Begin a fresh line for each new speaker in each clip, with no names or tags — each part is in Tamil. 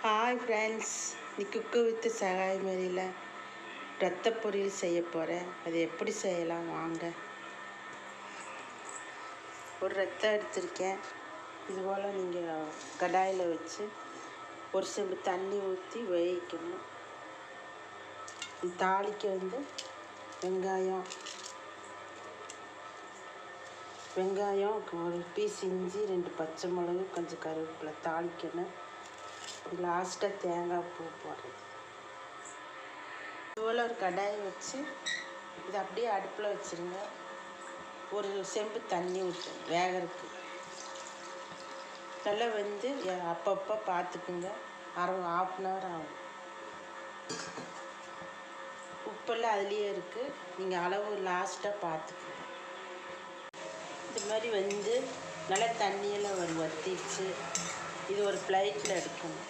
ஹாய் ஃப்ரெண்ட்ஸ், நீ குக்கு வித்து சகாய் மாதிரியில் ரத்த பொரியல் செய்ய போகிறேன். அது எப்படி செய்யலாம் வாங்க. ஒரு ரத்தம் எடுத்திருக்கேன். இதுபோல் நீங்கள் கடாயில் வச்சு ஒரு செம்பு தண்ணி ஊற்றி வேவிக்கணும். தாளிக்க வெங்காயம் ஒரு பீஸ் இஞ்சி, 2 பச்சை மிளகு, கொஞ்சம் கருவேப்பிலை தாளிக்கணும். லாஸ்ட்டாக தேங்காய் பூ போடுறது. இதுபோல் ஒரு கடாயை வச்சு இதை அப்படியே அடுப்பில் வச்சுருங்க. ஒரு செம்பு தண்ணி ஊற்று வேகறதுக்கு. நல்லா வந்து அப்பப்போ பார்த்துக்குங்க. ½ மணி நேரம் ஆகும். உப்பெல்லாம் அதுலேயே இருக்குது. நீங்கள் அளவு லாஸ்ட்டாக பார்த்துக்குங்க. இது மாதிரி வந்து நல்லா தண்ணியெல்லாம் வற்றிச்சு. இது ஒரு பிளேட்டில் எடுக்கணும்.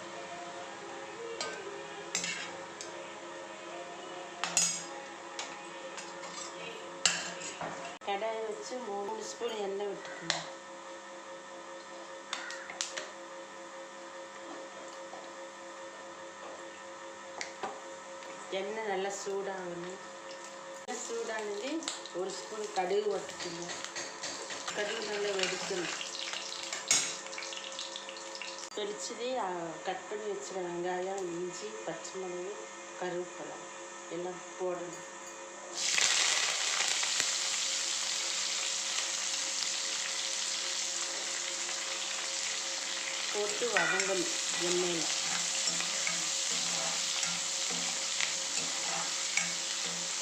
கடாயை வச்சு 3 ஸ்பூன் எண்ணெய் விட்டுக்கணும். எண்ணெய் நல்லா சூடாகணும். சூடானது 1 ஸ்பூன் கடுகு போட்டுக்கணும். கடுகு நல்லா வெடிக்கணும். வெடிச்சதே கட் பண்ணி வச்சுற வெங்காயம், இஞ்சி, பச்சை மிளகு, கருவேப்பிலை எல்லாம் போடணும். போட்டு வதங்கணும்.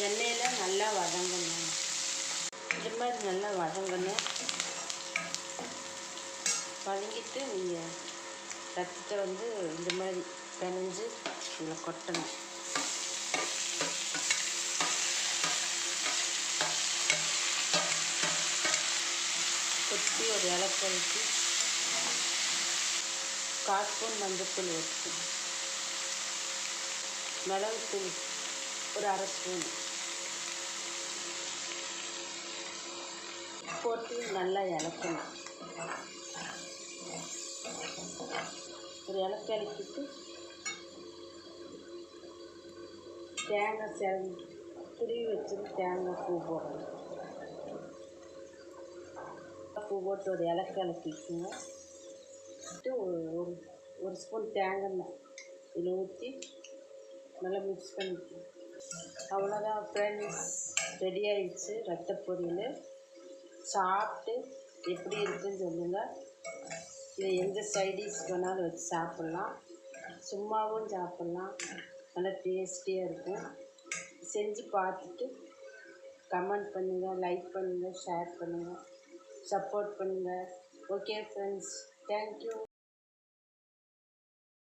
எண்ணெயில் நல்லா வதங்கணும். இது மாதிரி நல்லா வதங்கணும். வதங்கிட்டு நீங்கள் ரத்தத்தை வந்து இந்த மாதிரி பிணைஞ்சு இதில் கொட்டணும். கொட்டி ஒரு இலக்கழிச்சு 1/4 ஸ்பூன் மஞ்சத்தூள் வச்சு, மிளகுத்தூள் ஒரு ½ ஸ்பூன் போட்டு நல்லா இலக்கணும். ஒரு இலக்கிட்டு தேங்காய் துருவி வச்சு தேங்காய் பூ போடணும். பூ போட்டு ஒரு இலக்கிக்குங்க. ஒரு ஸ்பூன் தேங்காய் எண்ணெய் இதில் ஊற்றி நல்லா மிக்ஸ் பண்ணிக்கணும். அவ்வளோதான் ஃப்ரெண்ட்ஸ், ரெடி ஆகிடுச்சு ரத்த பொரியல். சாப்பிட்டு எப்படி இருக்குதுன்னு சொல்லுங்கள். இதை எந்த சைடிஷ் வேணாலும் வச்சு சாப்பிட்லாம், சும்மாவும் சாப்பிட்லாம். நல்லா டேஸ்டியாக இருக்கும். செஞ்சு பார்த்துட்டு கமெண்ட் பண்ணுங்கள், லைக் பண்ணுங்கள், ஷேர் பண்ணுங்கள், சப்போர்ட் பண்ணுங்கள். Okay friends, thank you.